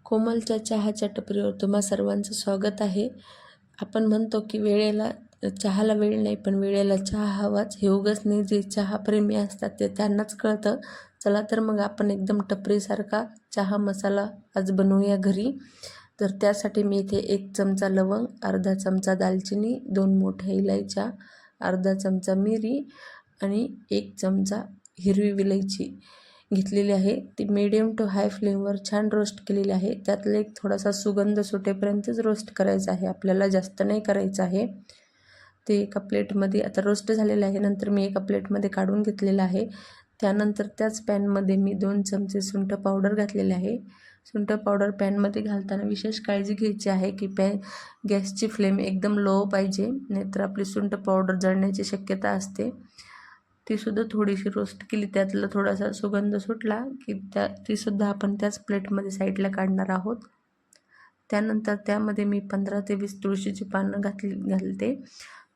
कोमलच्या चहाच्या टपरीवर तुम्हा सर्वांचं स्वागत आहे. आपण म्हणतो की वेळेला चहाला वेळ नाही, पण वेळेला चहा हवाच. हे उगाच नाही, जे चहाप्रेमी असतात ते त्यांनाच कळतं. चला तर मग आपण एकदम टपरीसारखा चहा मसाला आज बनवूया घरी. तर त्यासाठी मी इथे 1 चमचा लवंग, अर्धा चमचा दालचिनी, 2 मोठ्या इलायच्या, अर्धा चमचा मिरी आणि 1 चमचा हिरवी विलायची घेतलेली आहे. ती मीडियम टू हाय फ्लेमवर छान रोस्ट केलेली आहे. त्यातला एक थोडासा सुगंध सुटेपर्यंतच रोस्ट करायचा आहे आपल्याला, जास्त नाही करायचं आहे. ते एका प्लेटमध्ये आता रोस्ट झालेलं आहे. नंतर मी एका प्लेटमध्ये काढून घेतलेलं आहे. त्यानंतर त्याच पॅनमध्ये मी 2 चमचे सुंठ पावडर घातलेले आहे. सुंठ पावडर पॅनमध्ये घालताना विशेष काळजी घ्यायची आहे की गॅसची फ्लेम एकदम लो पाहिजे, नाहीतर आपली सुंठ पावडर जळण्याची शक्यता असते. तीसुद्धा थोडीशी रोस्ट केली, त्यातला थोडासा सुगंध सुटला की तीसुद्धा आपण त्याच प्लेटमध्ये साईडला काढणार आहोत. त्यानंतर त्यामध्ये मी 15 ते 20 तुळशीची पानं घालते.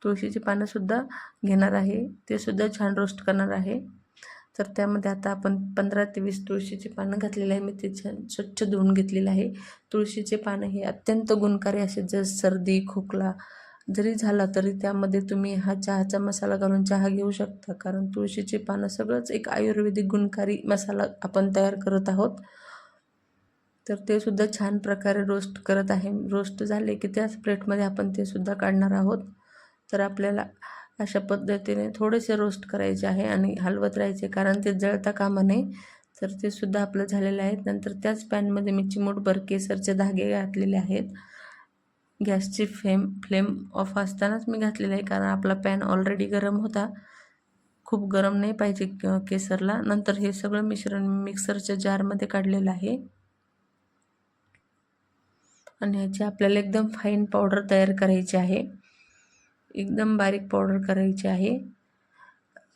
तुळशीची पानंसुद्धा घेणार आहे, ते सुद्धा छान रोस्ट करणार आहे. तर त्यामध्ये आता आपण 15 ते 20 तुळशीची पानं घातलेली आहे. मी ते छान स्वच्छ धुवून घेतलेलं आहे. तुळशीचे पानं हे अत्यंत गुणकारी असे, जर सर्दी खोकला जरी झाला तरी त्यामध्ये तुम्ही हा चहाचा मसाला घालून चहा घेऊ शकता, कारण तुळशीची पानं सगळंच एक आयुर्वेदिक गुणकारी मसाला आपण तयार करत आहोत. तर ते सुद्धा छान प्रकारे रोस्ट करत आहे. रोस्ट झाले की त्याच प्लेटमध्ये आपण ते सुद्धा काढणार आहोत. तर आपल्याला अशा पद्धतीने थोडेसे रोस्ट करायचे आहे आणि हलवत राहायचे, कारण ते जळता कामा नये. तर ते सुद्धा आपलं झालेलं आहे. नंतर त्याच पॅनमध्ये मी चिमूटभर केसरचे धागे घातलेले आहेत. गॅसची फ्लेम ऑफ असतानाच मी घातलेलं आहे, कारण आपला पॅन ऑलरेडी गरम होता. खूप गरम नाही पाहिजे केसरला. नंतर हे सगळं मिश्रण मिक्सरच्या जारमध्ये काढलेलं आहे आणि ह्याची आपल्याला एकदम फाईन पावडर तयार करायची आहे, एकदम बारीक पावडर करायची आहे.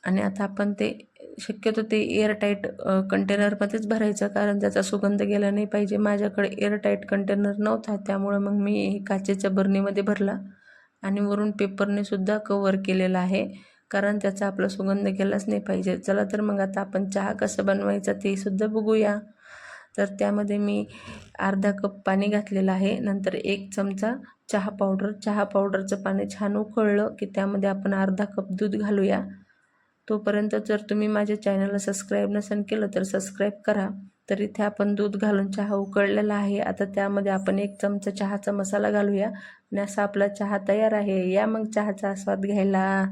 आणि आता आपण ते शक्यतो ते एअरटाईट कंटेनरमध्येच भरायचं, कारण त्याचा सुगंध गेला नाही पाहिजे. माझ्याकडे एअरटाईट कंटेनर नव्हता, त्यामुळे मग मी काचेच्या बरणीमध्ये भरला आणि वरून पेपरने सुद्धा कव्हर केलेलं आहे, कारण त्याचा आपला सुगंध गेलाच नाही पाहिजे. चला तर मग आता आपण चहा कसं बनवायचा ते सुद्धा बघूया. तर त्यामध्ये मी अर्धा कप पाणी घातलेलं आहे. नंतर 1 चमचा चहा पावडरचं पाणी छान उकळलं की त्यामध्ये आपण अर्धा कप दूध घालूया. तोपर्यंत जर तुम्ही माझ्या चॅनलला सबस्क्राईब नसेल केलं तर सबस्क्राईब करा. तर इथे आपण दूध घालून चहा उकळलेला आहे. आता त्यामध्ये आपण 1 चमचा चहाचा मसाला घालूया आणि असा आपला चहा तयार आहे. या मग चहाचा आस्वाद घ्यायला.